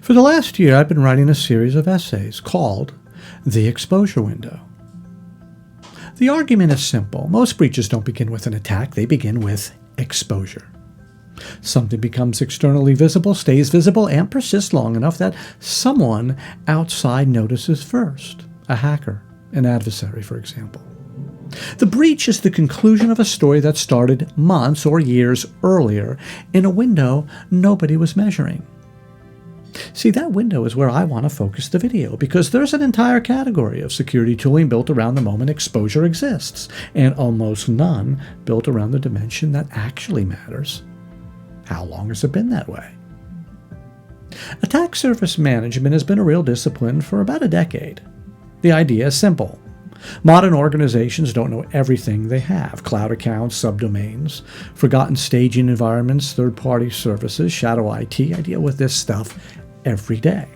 For the last year, I've been writing a series of essays called The Exposure Window. The argument is simple. Most breaches don't begin with an attack, they begin with exposure. Something becomes externally visible, stays visible, and persists long enough that someone outside notices first. A hacker, an adversary, for example. The breach is the conclusion of a story that started months or years earlier in a window nobody was measuring. See, that window is where I want to focus the video, because there's an entire category of security tooling built around the moment exposure exists, and almost none built around the dimension that actually matters. How long has it been that way? Attack surface management has been a real discipline for about a decade. The idea is simple. Modern organizations don't know everything they have. Cloud accounts, subdomains, forgotten staging environments, third-party services, shadow IT. I deal with this stuff every day.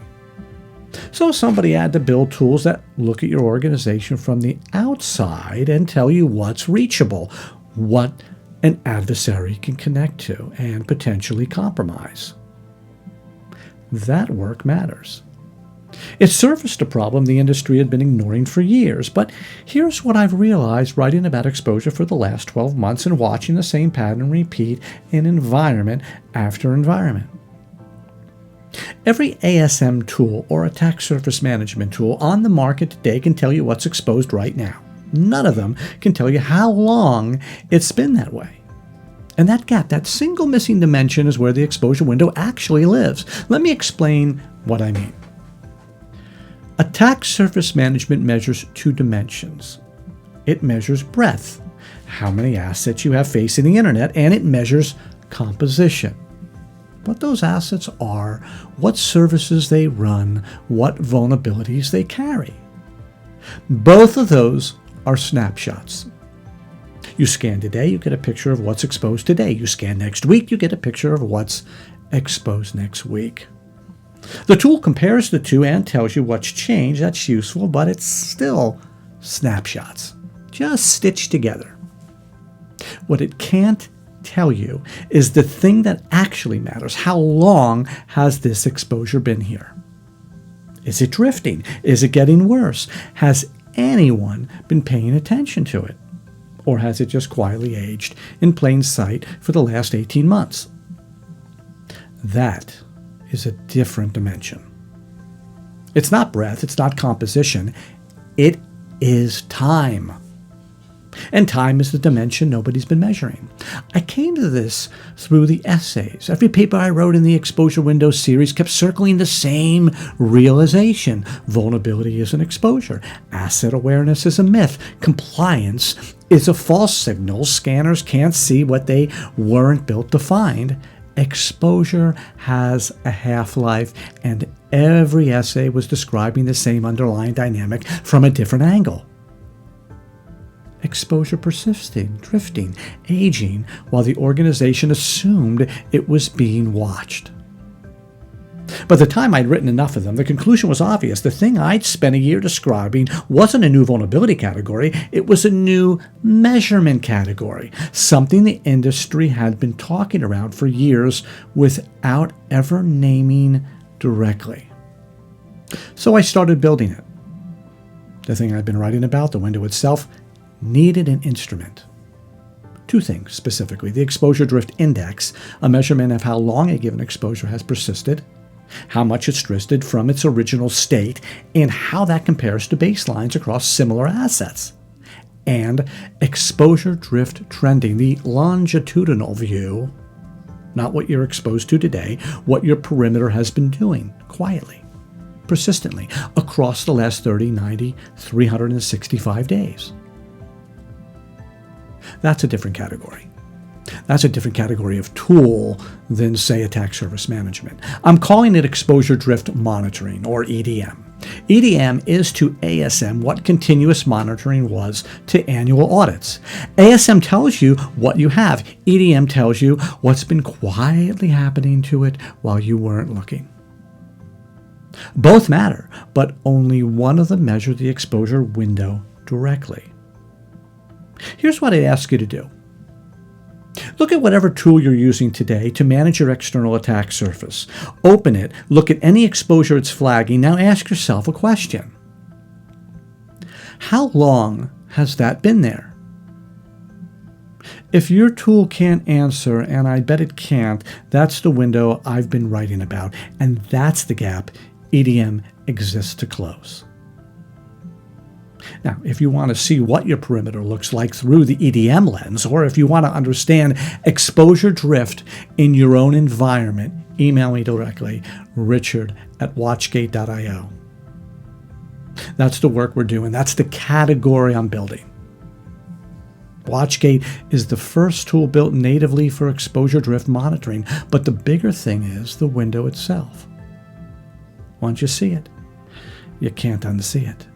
So somebody had to build tools that look at your organization from the outside and tell you what's reachable, what an adversary can connect to and potentially compromise. That work matters. It surfaced a problem the industry had been ignoring for years, but here's what I've realized writing about exposure for the last 12 months and watching the same pattern repeat in environment after environment. Every ASM tool or attack surface management tool on the market today can tell you what's exposed right now. None of them can tell you how long it's been that way. And that gap, that single missing dimension, is where the exposure window actually lives. Let me explain what I mean. Attack surface management measures two dimensions. It measures breadth, how many assets you have facing the internet, and it measures composition. What those assets are, what services they run, what vulnerabilities they carry. Both of those are snapshots. You scan today, you get a picture of what's exposed today. You scan next week, you get a picture of what's exposed next week. The tool compares the two and tells you what's changed. That's useful, but it's still snapshots, just stitched together. What it can't tell you is the thing that actually matters. How long has this exposure been here? Is it drifting? Is it getting worse? Has anyone been paying attention to it? Or has it just quietly aged in plain sight for the last 18 months? That is a different dimension. It's not breadth, it's not composition, it is time. And time is the dimension nobody's been measuring. I came to this through the essays. Every paper I wrote in the Exposure Window series kept circling the same realization. Vulnerability is an exposure. Asset awareness is a myth. Compliance is a false signal. Scanners can't see what they weren't built to find. Exposure has a half-life, and every essay was describing the same underlying dynamic from a different angle. Exposure persisting, drifting, aging, while the organization assumed it was being watched. By the time I'd written enough of them, the conclusion was obvious. The thing I'd spent a year describing wasn't a new vulnerability category, it was a new measurement category, something the industry had been talking around for years without ever naming directly. So I started building it. The thing I'd been writing about, the window itself, needed an instrument. Two things specifically: the exposure drift index, a measurement of how long a given exposure has persisted, how much it's drifted from its original state, and how that compares to baselines across similar assets. And exposure drift trending, the longitudinal view, not what you're exposed to today, what your perimeter has been doing quietly, persistently, across the last 30, 90, 365 days. That's a different category. That's a different category of tool than, say, attack surface management. I'm calling it exposure drift monitoring, or EDM. EDM is to ASM what continuous monitoring was to annual audits. ASM tells you what you have. EDM tells you what's been quietly happening to it while you weren't looking. Both matter, but only one of them measures the exposure window directly. Here's what I ask you to do. Look at whatever tool you're using today to manage your external attack surface. Open it, look at any exposure it's flagging. Now ask yourself a question. How long has that been there? If your tool can't answer, and I bet it can't, that's the window I've been writing about, and that's the gap EDM exists to close. Now, if you want to see what your perimeter looks like through the EDM lens, or if you want to understand exposure drift in your own environment, email me directly, richard@watchgate.io. That's the work we're doing. That's the category I'm building. WatchGate is the first tool built natively for exposure drift monitoring, but the bigger thing is the window itself. Once you see it, you can't unsee it.